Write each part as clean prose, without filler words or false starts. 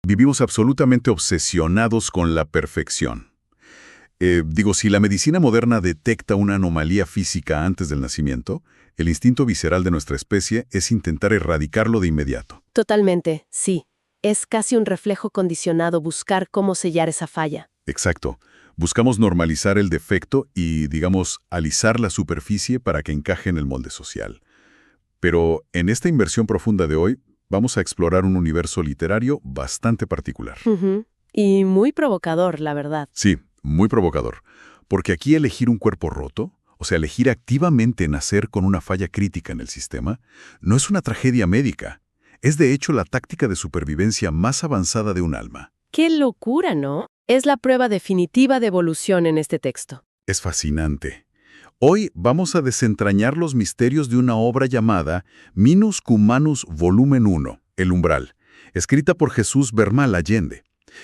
Vivimos absolutamente obsesionados con la perfección. Si la medicina moderna detecta una anomalía física antes del nacimiento, el instinto visceral de nuestra especie es intentar erradicarlo de inmediato. Totalmente, sí. Es casi un reflejo condicionado buscar cómo sellar esa falla. Exacto. Buscamos normalizar el defecto y, alisar la superficie para que encaje en el molde social. Pero en esta inversión profunda de hoy, vamos a explorar un universo literario bastante particular. Ujú. Y muy provocador, la verdad. Sí, muy provocador. Porque aquí elegir un cuerpo roto, o sea, elegir activamente nacer con una falla crítica en el sistema, no es una tragedia médica. Es de hecho la táctica de supervivencia más avanzada de un alma. ¡Qué locura!, ¿no? Es la prueba definitiva de evolución en este texto. Es fascinante. Hoy vamos a desentrañar los misterios de una obra llamada Minus Cumanus Volumen 1, El Umbral, escrita por Jesús Bernal Allende.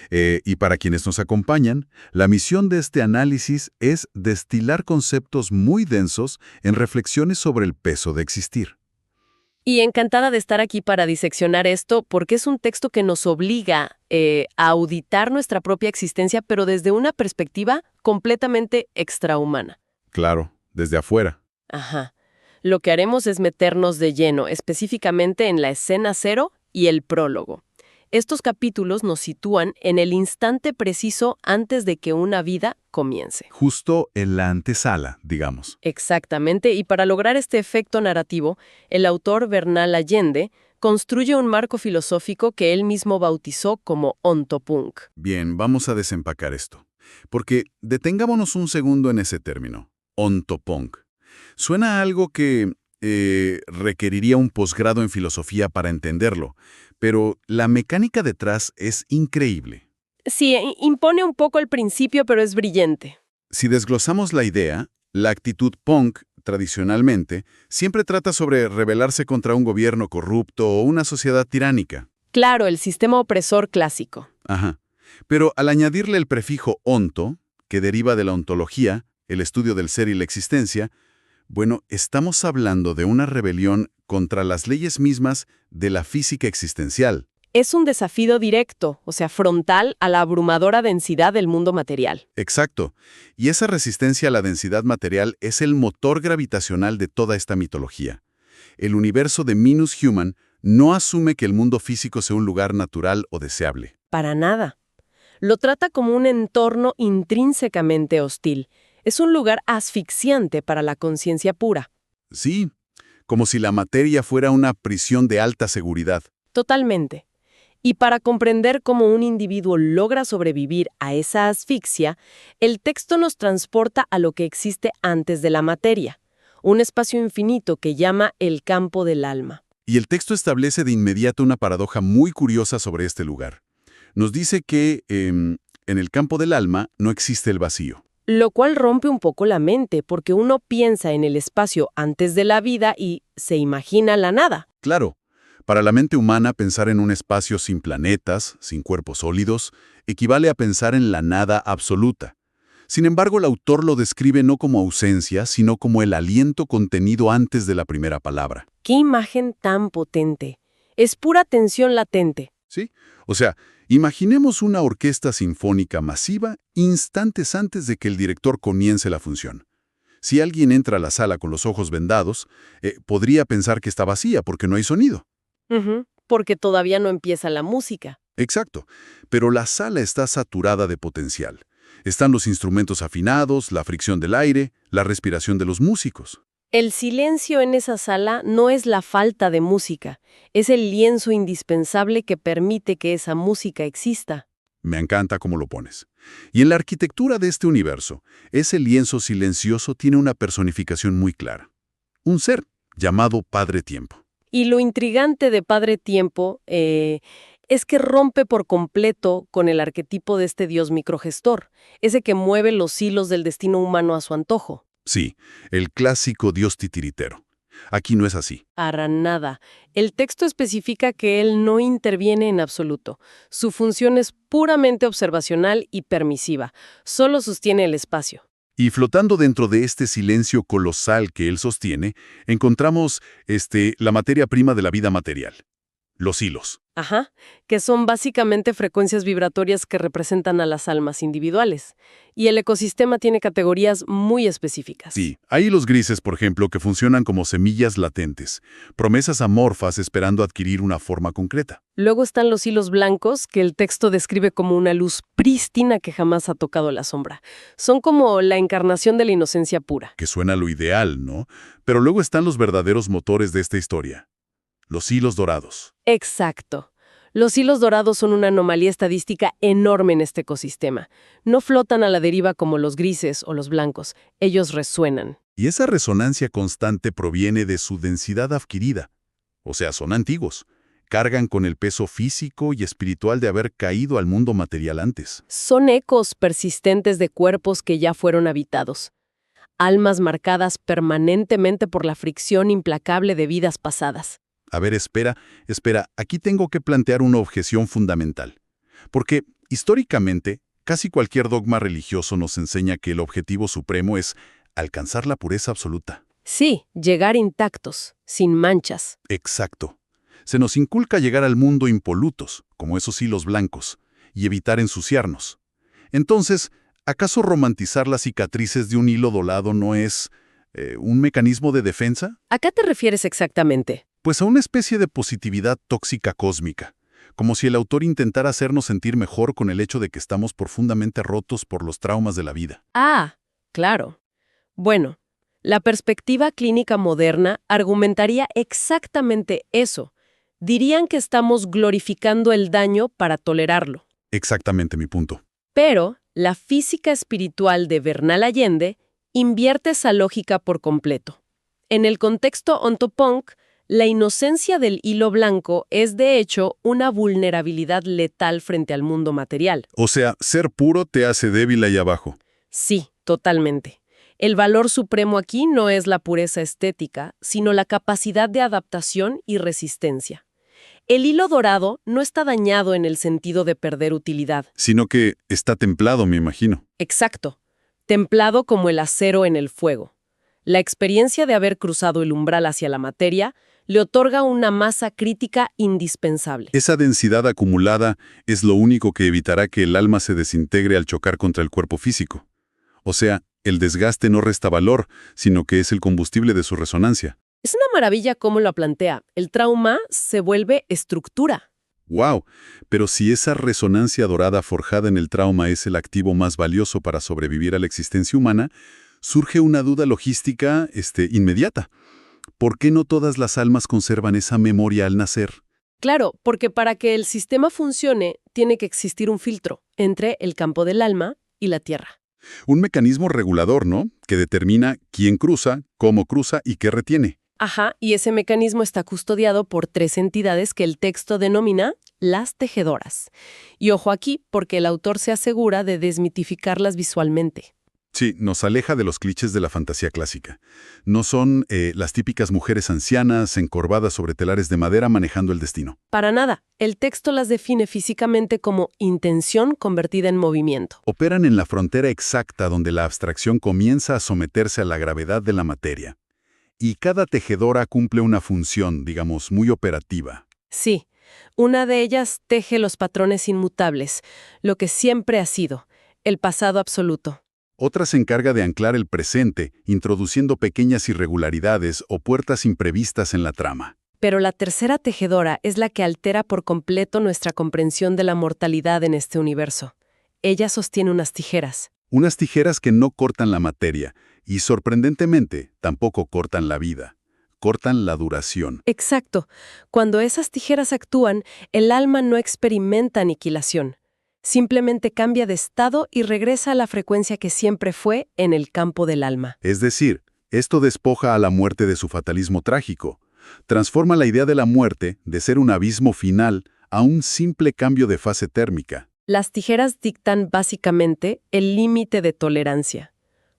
Y para quienes nos acompañan, la misión de este análisis es destilar conceptos muy densos en reflexiones sobre el peso de existir. Y encantada de estar aquí para diseccionar esto, porque es un texto que nos obliga a auditar nuestra propia existencia, pero desde una perspectiva completamente extrahumana. Claro, desde afuera. Ajá. Lo que haremos es meternos de lleno, específicamente en la escena cero y el prólogo. Estos capítulos nos sitúan en el instante preciso antes de que una vida comience. Justo en la antesala, digamos. Exactamente, y para lograr este efecto narrativo, el autor Bernal Allende construye un marco filosófico que él mismo bautizó como ontopunk. Bien, vamos a desempacar esto. Porque detengámonos un segundo en ese término, ontopunk. Suena a algo que requeriría un posgrado en filosofía para entenderlo, pero la mecánica detrás es increíble. Sí, impone un poco el principio, pero es brillante. Si desglosamos la idea, la actitud punk, tradicionalmente, siempre trata sobre rebelarse contra un gobierno corrupto o una sociedad tiránica. Claro, el sistema opresor clásico. Ajá. Pero al añadirle el prefijo onto, que deriva de la ontología, el estudio del ser y la existencia, bueno, estamos hablando de una rebelión contra las leyes mismas de la física existencial. Es un desafío directo, o sea, frontal a la abrumadora densidad del mundo material. Exacto. Y esa resistencia a la densidad material es el motor gravitacional de toda esta mitología. El universo de Minus Human no asume que el mundo físico sea un lugar natural o deseable. Para nada. Lo trata como un entorno intrínsecamente hostil. Es un lugar asfixiante para la conciencia pura. Sí, como si la materia fuera una prisión de alta seguridad. Totalmente. Y para comprender cómo un individuo logra sobrevivir a esa asfixia, el texto nos transporta a lo que existe antes de la materia, un espacio infinito que llama el campo del alma. Y el texto establece de inmediato una paradoja muy curiosa sobre este lugar. Nos dice que en el campo del alma no existe el vacío. Lo cual rompe un poco la mente, porque uno piensa en el espacio antes de la vida y se imagina la nada. Claro, para la mente humana pensar en un espacio sin planetas, sin cuerpos sólidos, equivale a pensar en la nada absoluta. Sin embargo, el autor lo describe no como ausencia, sino como el aliento contenido antes de la primera palabra. ¡Qué imagen tan potente! Es pura tensión latente. ¿Sí? O sea, imaginemos una orquesta sinfónica masiva instantes antes de que el director comience la función. Si alguien entra a la sala con los ojos vendados, podría pensar que está vacía porque no hay sonido. Porque todavía no empieza la música. Exacto, pero la sala está saturada de potencial. Están los instrumentos afinados, la fricción del aire, la respiración de los músicos. El silencio en esa sala no es la falta de música, es el lienzo indispensable que permite que esa música exista. Me encanta cómo lo pones. Y en la arquitectura de este universo, ese lienzo silencioso tiene una personificación muy clara. Un ser llamado Padre Tiempo. Y lo intrigante de Padre Tiempo es que rompe por completo con el arquetipo de este dios microgestor, ese que mueve los hilos del destino humano a su antojo. Sí, el clásico dios titiritero. Aquí no es así. Para nada. El texto especifica que él no interviene en absoluto. Su función es puramente observacional y permisiva. Solo sostiene el espacio. Y flotando dentro de este silencio colosal que él sostiene, encontramos la materia prima de la vida material. los hilos. Ajá, que son básicamente frecuencias vibratorias que representan a las almas individuales. Y el ecosistema tiene categorías muy específicas. Sí, hay hilos grises, por ejemplo, que funcionan como semillas latentes, promesas amorfas esperando adquirir una forma concreta. Luego están los hilos blancos, que el texto describe como una luz prístina que jamás ha tocado la sombra. Son como la encarnación de la inocencia pura. Que suena lo ideal, ¿no? Pero luego están los verdaderos motores de esta historia. Los hilos dorados. Exacto. Los hilos dorados son una anomalía estadística enorme en este ecosistema. No flotan a la deriva como los grises o los blancos. Ellos resuenan. Y esa resonancia constante proviene de su densidad adquirida. O sea, son antiguos. Cargan con el peso físico y espiritual de haber caído al mundo material antes. Son ecos persistentes de cuerpos que ya fueron habitados. Almas marcadas permanentemente por la fricción implacable de vidas pasadas. A ver, espera, aquí tengo que plantear una objeción fundamental. Porque, históricamente, casi cualquier dogma religioso nos enseña que el objetivo supremo es alcanzar la pureza absoluta. Sí, llegar intactos, sin manchas. Exacto. Se nos inculca llegar al mundo impolutos, como esos hilos blancos, y evitar ensuciarnos. Entonces, ¿acaso romantizar las cicatrices de un hilo dolado no es un mecanismo de defensa? ¿A qué te refieres exactamente? Pues a una especie de positividad tóxica cósmica, como si el autor intentara hacernos sentir mejor con el hecho de que estamos profundamente rotos por los traumas de la vida. Ah, claro. Bueno, la perspectiva clínica moderna argumentaría exactamente eso. Dirían que estamos glorificando el daño para tolerarlo. Exactamente mi punto. Pero la física espiritual de Bernal Allende invierte esa lógica por completo. En el contexto ontopunk, la inocencia del hilo blanco es, de hecho, una vulnerabilidad letal frente al mundo material. O sea, ser puro te hace débil ahí abajo. Sí, totalmente. El valor supremo aquí no es la pureza estética, sino la capacidad de adaptación y resistencia. El hilo dorado no está dañado en el sentido de perder utilidad. Sino que está templado, me imagino. Exacto. Templado como el acero en el fuego. La experiencia de haber cruzado el umbral hacia la materia le otorga una masa crítica indispensable. Esa densidad acumulada es lo único que evitará que el alma se desintegre al chocar contra el cuerpo físico. O sea, el desgaste no resta valor, sino que es el combustible de su resonancia. Es una maravilla cómo lo plantea. El trauma se vuelve estructura. ¡Wow! Pero si esa resonancia dorada forjada en el trauma es el activo más valioso para sobrevivir a la existencia humana, surge una duda logística inmediata. ¿Por qué no todas las almas conservan esa memoria al nacer? Claro, porque para que el sistema funcione, tiene que existir un filtro entre el campo del alma y la tierra. Un mecanismo regulador, ¿no? Que determina quién cruza, cómo cruza y qué retiene. Ajá, y ese mecanismo está custodiado por 3 entidades que el texto denomina las tejedoras. Y ojo aquí, porque el autor se asegura de desmitificarlas visualmente. Sí, nos aleja de los clichés de la fantasía clásica. No son las típicas mujeres ancianas encorvadas sobre telares de madera manejando el destino. Para nada, el texto las define físicamente como intención convertida en movimiento. Operan en la frontera exacta donde la abstracción comienza a someterse a la gravedad de la materia. Y cada tejedora cumple una función, digamos, muy operativa. Sí, una de ellas teje los patrones inmutables, lo que siempre ha sido, el pasado absoluto. Otra se encarga de anclar el presente, introduciendo pequeñas irregularidades o puertas imprevistas en la trama. Pero la tercera tejedora es la que altera por completo nuestra comprensión de la mortalidad en este universo. Ella sostiene unas tijeras. Unas tijeras que no cortan la materia y, sorprendentemente, tampoco cortan la vida. Cortan la duración. Exacto. Cuando esas tijeras actúan, el alma no experimenta aniquilación. Simplemente cambia de estado y regresa a la frecuencia que siempre fue en el campo del alma. Es decir, esto despoja a la muerte de su fatalismo trágico. Transforma la idea de la muerte, de ser un abismo final, a un simple cambio de fase térmica. Las tijeras dictan básicamente el límite de tolerancia.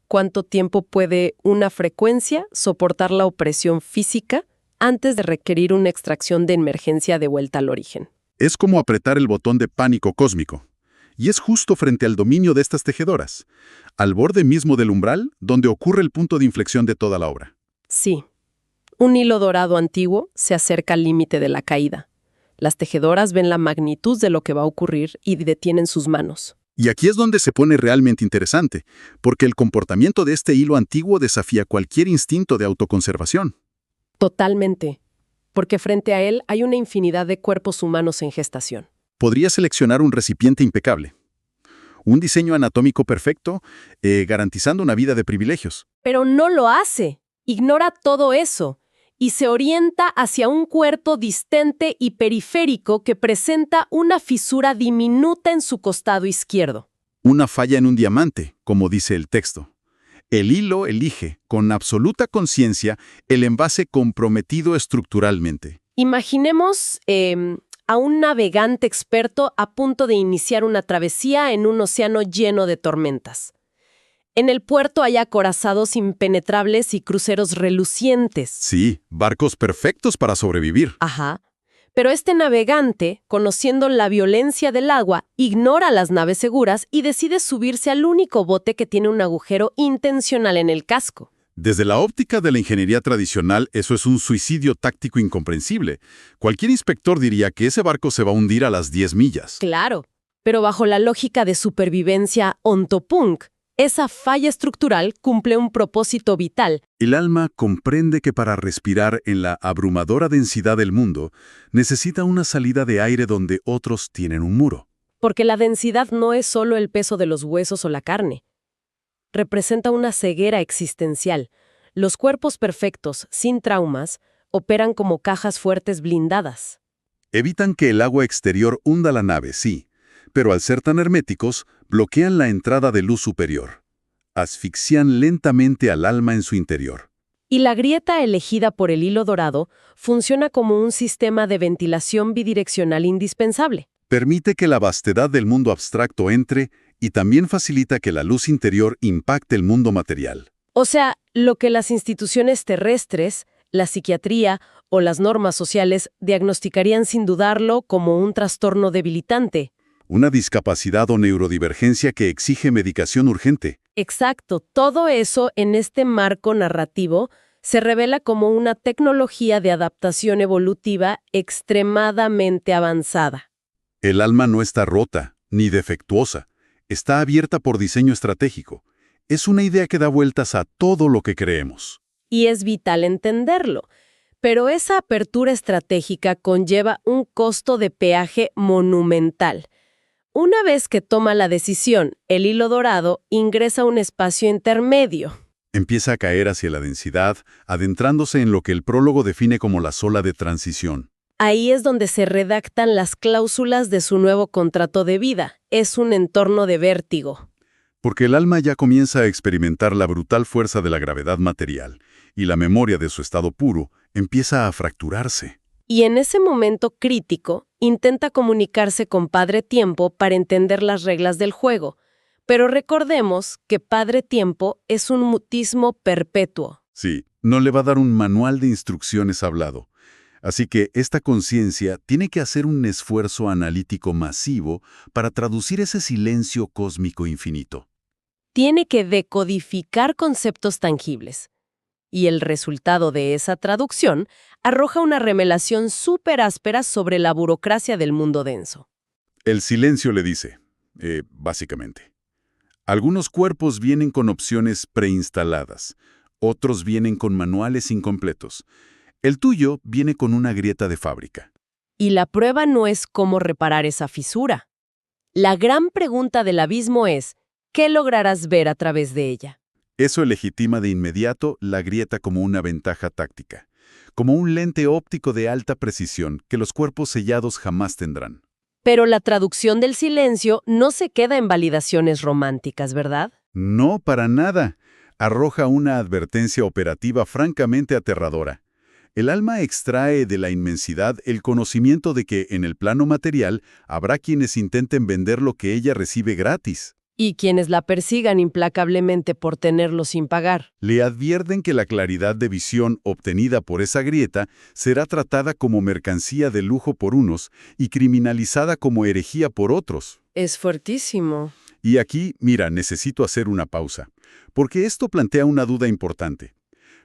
¿Cuánto tiempo puede una frecuencia soportar la opresión física antes de requerir una extracción de emergencia de vuelta al origen? Es como apretar el botón de pánico cósmico. Y es justo frente al dominio de estas tejedoras, al borde mismo del umbral, donde ocurre el punto de inflexión de toda la obra. Sí. Un hilo dorado antiguo se acerca al límite de la caída. Las tejedoras ven la magnitud de lo que va a ocurrir y detienen sus manos. Y aquí es donde se pone realmente interesante, porque el comportamiento de este hilo antiguo desafía cualquier instinto de autoconservación. Totalmente. Porque frente a él hay una infinidad de cuerpos humanos en gestación. Podría seleccionar un recipiente impecable, un diseño anatómico perfecto, garantizando una vida de privilegios. Pero no lo hace. Ignora todo eso y se orienta hacia un cuerpo distante y periférico que presenta una fisura diminuta en su costado izquierdo. Una falla en un diamante, como dice el texto. El hilo elige, con absoluta conciencia, el envase comprometido estructuralmente. Imaginemos a un navegante experto a punto de iniciar una travesía en un océano lleno de tormentas. En el puerto hay acorazados impenetrables y cruceros relucientes. Sí, barcos perfectos para sobrevivir. Ajá. Pero este navegante, conociendo la violencia del agua, ignora las naves seguras y decide subirse al único bote que tiene un agujero intencional en el casco. Desde la óptica de la ingeniería tradicional, eso es un suicidio táctico incomprensible. Cualquier inspector diría que ese barco se va a hundir a las 10 millas. Claro, pero bajo la lógica de supervivencia ontopunk, esa falla estructural cumple un propósito vital. El alma comprende que para respirar en la abrumadora densidad del mundo, necesita una salida de aire donde otros tienen un muro. Porque la densidad no es solo el peso de los huesos o la carne. Representa una ceguera existencial. Los cuerpos perfectos, sin traumas, operan como cajas fuertes blindadas. Evitan que el agua exterior hunda la nave, sí, pero al ser tan herméticos, bloquean la entrada de luz superior. Asfixian lentamente al alma en su interior. Y la grieta elegida por el hilo dorado funciona como un sistema de ventilación bidireccional indispensable. Permite que la vastedad del mundo abstracto entre y también facilita que la luz interior impacte el mundo material. O sea, lo que las instituciones terrestres, la psiquiatría o las normas sociales diagnosticarían sin dudarlo como un trastorno debilitante. Una discapacidad o neurodivergencia que exige medicación urgente. Exacto, todo eso en este marco narrativo se revela como una tecnología de adaptación evolutiva extremadamente avanzada. El alma no está rota, ni defectuosa. Está abierta por diseño estratégico. Es una idea que da vueltas a todo lo que creemos. Y es vital entenderlo. Pero esa apertura estratégica conlleva un costo de peaje monumental. Una vez que toma la decisión, el hilo dorado ingresa a un espacio intermedio. Empieza a caer hacia la densidad, adentrándose en lo que el prólogo define como la sola de transición. Ahí es donde se redactan las cláusulas de su nuevo contrato de vida. Es un entorno de vértigo. Porque el alma ya comienza a experimentar la brutal fuerza de la gravedad material, y la memoria de su estado puro empieza a fracturarse. Y en ese momento crítico, intenta comunicarse con Padre Tiempo para entender las reglas del juego. Pero recordemos que Padre Tiempo es un mutismo perpetuo. Sí, no le va a dar un manual de instrucciones hablado. Así que esta conciencia tiene que hacer un esfuerzo analítico masivo para traducir ese silencio cósmico infinito. Tiene que decodificar conceptos tangibles. Y el resultado de esa traducción arroja una revelación súper áspera sobre la burocracia del mundo denso. El silencio le dice, básicamente, algunos cuerpos vienen con opciones preinstaladas, otros vienen con manuales incompletos. El tuyo viene con una grieta de fábrica. Y la prueba no es cómo reparar esa fisura. La gran pregunta del abismo es, ¿qué lograrás ver a través de ella? Eso legitima de inmediato la grieta como una ventaja táctica, como un lente óptico de alta precisión que los cuerpos sellados jamás tendrán. Pero la traducción del silencio no se queda en validaciones románticas, ¿verdad? No, para nada. Arroja una advertencia operativa francamente aterradora. El alma extrae de la inmensidad el conocimiento de que en el plano material habrá quienes intenten vender lo que ella recibe gratis. Y quienes la persigan implacablemente por tenerlo sin pagar. Le advierten que la claridad de visión obtenida por esa grieta será tratada como mercancía de lujo por unos y criminalizada como herejía por otros. Es fuertísimo. Y aquí, mira, necesito hacer una pausa, porque esto plantea una duda importante.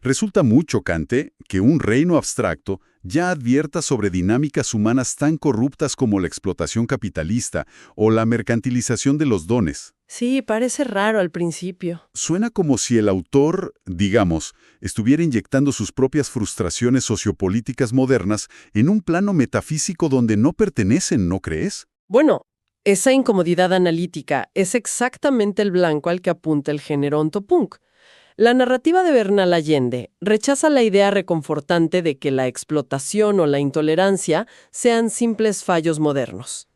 Resulta muy chocante que un reino abstracto ya advierta sobre dinámicas humanas tan corruptas como la explotación capitalista o la mercantilización de los dones. Sí, parece raro al principio. Suena como si el autor, digamos, estuviera inyectando sus propias frustraciones sociopolíticas modernas en un plano metafísico donde no pertenecen, ¿no crees? Bueno, esa incomodidad analítica es exactamente el blanco al que apunta el género ontopunk. La narrativa de Bernal Allende rechaza la idea reconfortante de que la explotación o la intolerancia sean simples fallos modernos.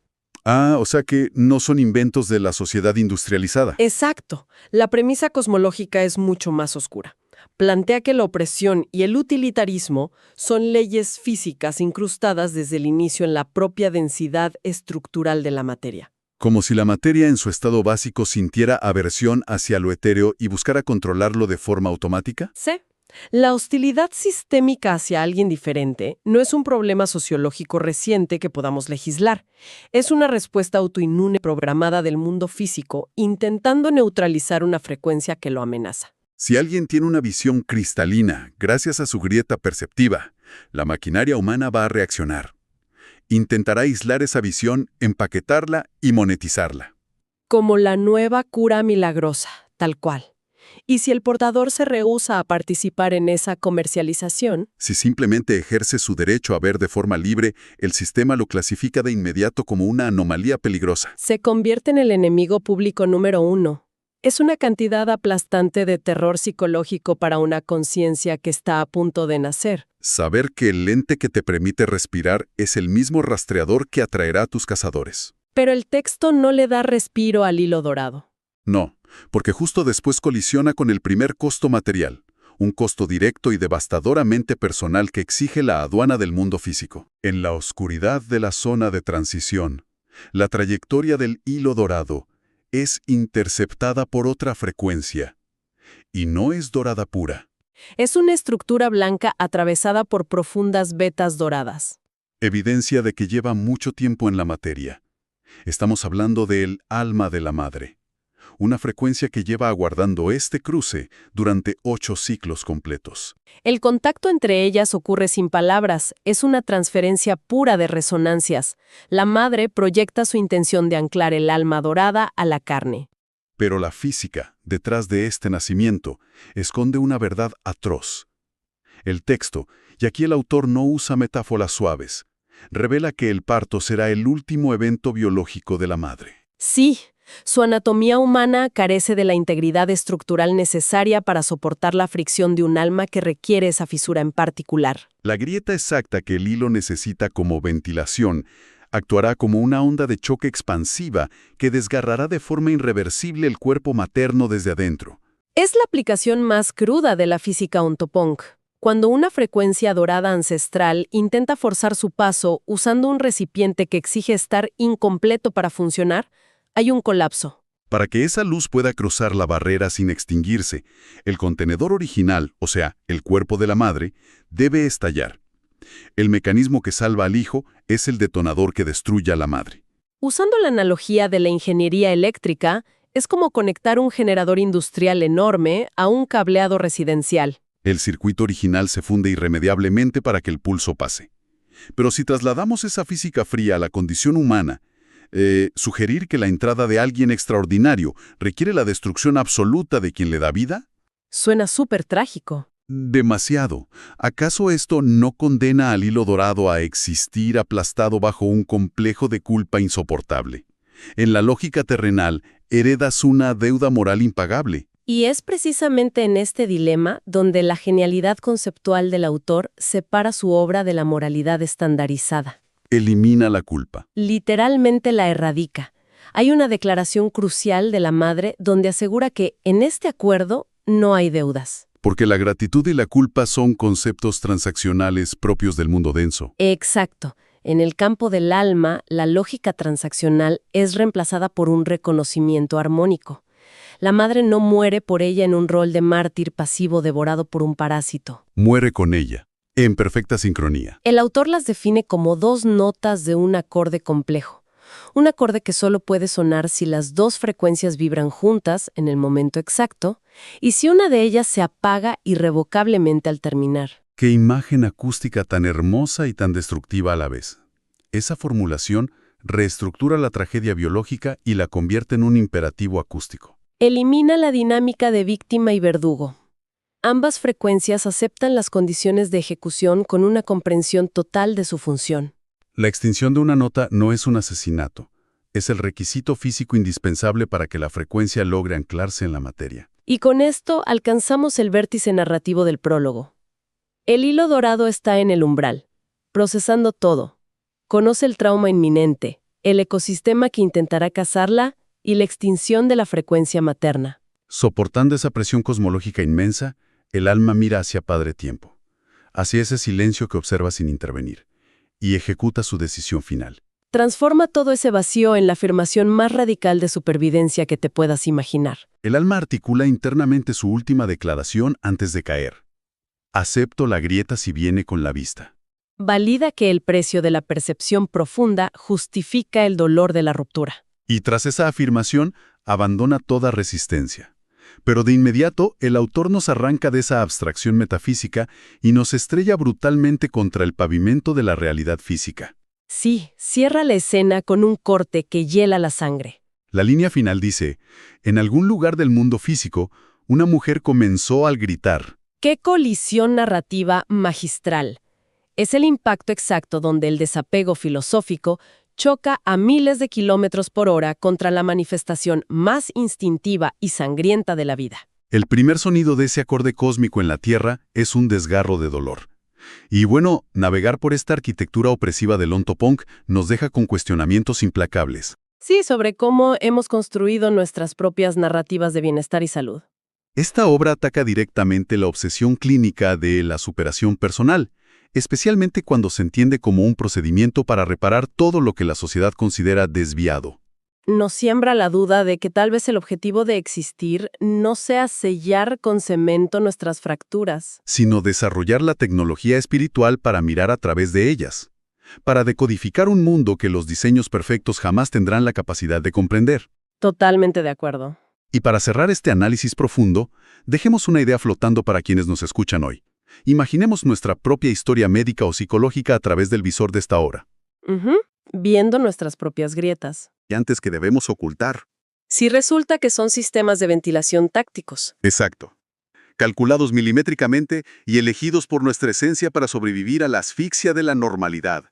Ah, o sea que no son inventos de la sociedad industrializada. Exacto. La premisa cosmológica es mucho más oscura. Plantea que la opresión y el utilitarismo son leyes físicas incrustadas desde el inicio en la propia densidad estructural de la materia. Como si la materia en su estado básico sintiera aversión hacia lo etéreo y buscara controlarlo de forma automática. C. La hostilidad sistémica hacia alguien diferente no es un problema sociológico reciente que podamos legislar. Es una respuesta autoinmune programada del mundo físico intentando neutralizar una frecuencia que lo amenaza. Si alguien tiene una visión cristalina, gracias a su grieta perceptiva, la maquinaria humana va a reaccionar. Intentará aislar esa visión, empaquetarla y monetizarla. Como la nueva cura milagrosa, tal cual. Y si el portador se rehúsa a participar en esa comercialización, Si simplemente ejerce su derecho a ver de forma libre, el sistema lo clasifica de inmediato como una anomalía peligrosa. se convierte en el enemigo público número 1. Es una cantidad aplastante de terror psicológico para una conciencia que está a punto de nacer. Saber que el lente que te permite respirar es el mismo rastreador que atraerá a tus cazadores. Pero el texto no le da respiro al hilo dorado. No, porque justo después colisiona con el primer costo material, un costo directo y devastadoramente personal que exige la aduana del mundo físico. En la oscuridad de la zona de transición, la trayectoria del hilo dorado es interceptada por otra frecuencia, y no es dorada pura. Es una estructura blanca atravesada por profundas vetas doradas. Evidencia de que lleva mucho tiempo en la materia. Estamos hablando del alma de la madre. Una frecuencia que lleva aguardando este cruce durante 8 ciclos completos. El contacto entre ellas ocurre sin palabras, es una transferencia pura de resonancias. La madre proyecta su intención de anclar el alma dorada a la carne. Pero la física, detrás de este nacimiento, esconde una verdad atroz. El texto, y aquí el autor no usa metáforas suaves, revela que el parto será el último evento biológico de la madre. Sí, su anatomía humana carece de la integridad estructural necesaria para soportar la fricción de un alma que requiere esa fisura en particular. La grieta exacta que el hilo necesita como ventilación actuará como una onda de choque expansiva que desgarrará de forma irreversible el cuerpo materno desde adentro. Es la aplicación más cruda de la física ontopunk. Cuando una frecuencia dorada ancestral intenta forzar su paso usando un recipiente que exige estar incompleto para funcionar, hay un colapso. Para que esa luz pueda cruzar la barrera sin extinguirse, el contenedor original, o sea, el cuerpo de la madre, debe estallar. El mecanismo que salva al hijo es el detonador que destruye a la madre. Usando la analogía de la ingeniería eléctrica, es como conectar un generador industrial enorme a un cableado residencial. El circuito original se funde irremediablemente para que el pulso pase. Pero si trasladamos esa física fría a la condición humana, sugerir que la entrada de alguien extraordinario requiere la destrucción absoluta de quien le da vida? Suena súper trágico. Demasiado. ¿Acaso esto no condena al hilo dorado a existir aplastado bajo un complejo de culpa insoportable? En la lógica terrenal, heredas una deuda moral impagable. Y es precisamente en este dilema donde la genialidad conceptual del autor separa su obra de la moralidad estandarizada. Elimina la culpa. Literalmente la erradica. Hay una declaración crucial de la madre donde asegura que en este acuerdo no hay deudas. Porque la gratitud y la culpa son conceptos transaccionales propios del mundo denso. Exacto. En el campo del alma, la lógica transaccional es reemplazada por un reconocimiento armónico. La madre no muere por ella en un rol de mártir pasivo devorado por un parásito. Muere con ella, en perfecta sincronía. El autor las define como dos notas de un acorde complejo. Un acorde que solo puede sonar si las dos frecuencias vibran juntas en el momento exacto y si una de ellas se apaga irrevocablemente al terminar. Qué imagen acústica tan hermosa y tan destructiva a la vez. Esa formulación reestructura la tragedia biológica y la convierte en un imperativo acústico. Elimina la dinámica de víctima y verdugo. Ambas frecuencias aceptan las condiciones de ejecución con una comprensión total de su función. La extinción de una nota no es un asesinato, es el requisito físico indispensable para que la frecuencia logre anclarse en la materia. Y con esto alcanzamos el vértice narrativo del prólogo. El hilo dorado está en el umbral, procesando todo. Conoce el trauma inminente, el ecosistema que intentará cazarla y la extinción de la frecuencia materna. Soportando esa presión cosmológica inmensa, el alma mira hacia Padre Tiempo, hacia ese silencio que observa sin intervenir, y ejecuta su decisión final. Transforma todo ese vacío en la afirmación más radical de supervivencia que te puedas imaginar. El alma articula internamente su última declaración antes de caer. Acepto la grieta si viene con la vista. Valida que el precio de la percepción profunda justifica el dolor de la ruptura. Y tras esa afirmación, abandona toda resistencia. Pero de inmediato, el autor nos arranca de esa abstracción metafísica y nos estrella brutalmente contra el pavimento de la realidad física. Sí, cierra la escena con un corte que hiela la sangre. La línea final dice, en algún lugar del mundo físico, una mujer comenzó al gritar. ¡Qué colisión narrativa magistral! Es el impacto exacto donde el desapego filosófico choca a miles de kilómetros por hora contra la manifestación más instintiva y sangrienta de la vida. El primer sonido de ese acorde cósmico en la Tierra es un desgarro de dolor. Y bueno, navegar por esta arquitectura opresiva del ontopunk nos deja con cuestionamientos implacables. Sí, sobre cómo hemos construido nuestras propias narrativas de bienestar y salud. Esta obra ataca directamente la obsesión clínica de la superación personal, especialmente cuando se entiende como un procedimiento para reparar todo lo que la sociedad considera desviado. Nos siembra la duda de que tal vez el objetivo de existir no sea sellar con cemento nuestras fracturas, Sino desarrollar la tecnología espiritual para mirar a través de ellas, para decodificar un mundo que los diseños perfectos jamás tendrán la capacidad de comprender. Totalmente de acuerdo. Y para cerrar este análisis profundo, dejemos una idea flotando para quienes nos escuchan hoy. Imaginemos nuestra propia historia médica o psicológica a través del visor de esta obra. Viendo nuestras propias grietas. Y antes que debemos ocultar. Si resulta que son sistemas de ventilación tácticos. Exacto. Calculados milimétricamente y elegidos por nuestra esencia para sobrevivir a la asfixia de la normalidad.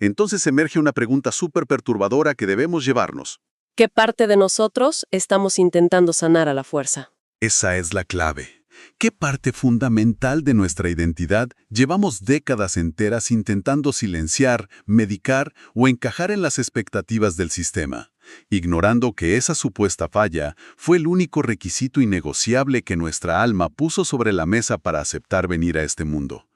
Entonces emerge una pregunta súper perturbadora que debemos llevarnos. ¿Qué parte de nosotros estamos intentando sanar a la fuerza? Esa es la clave. ¿Qué parte fundamental de nuestra identidad llevamos décadas enteras intentando silenciar, medicar o encajar en las expectativas del sistema, ignorando que esa supuesta falla fue el único requisito innegociable que nuestra alma puso sobre la mesa para aceptar venir a este mundo?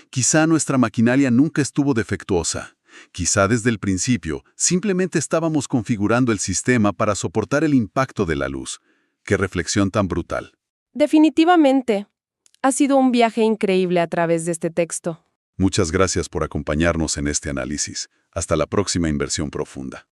Quizá nuestra maquinaria nunca estuvo defectuosa. Quizá desde el principio simplemente estábamos configurando el sistema para soportar el impacto de la luz. ¡Qué reflexión tan brutal! Definitivamente. Ha sido un viaje increíble a través de este texto. Muchas gracias por acompañarnos en este análisis. Hasta la próxima inversión profunda.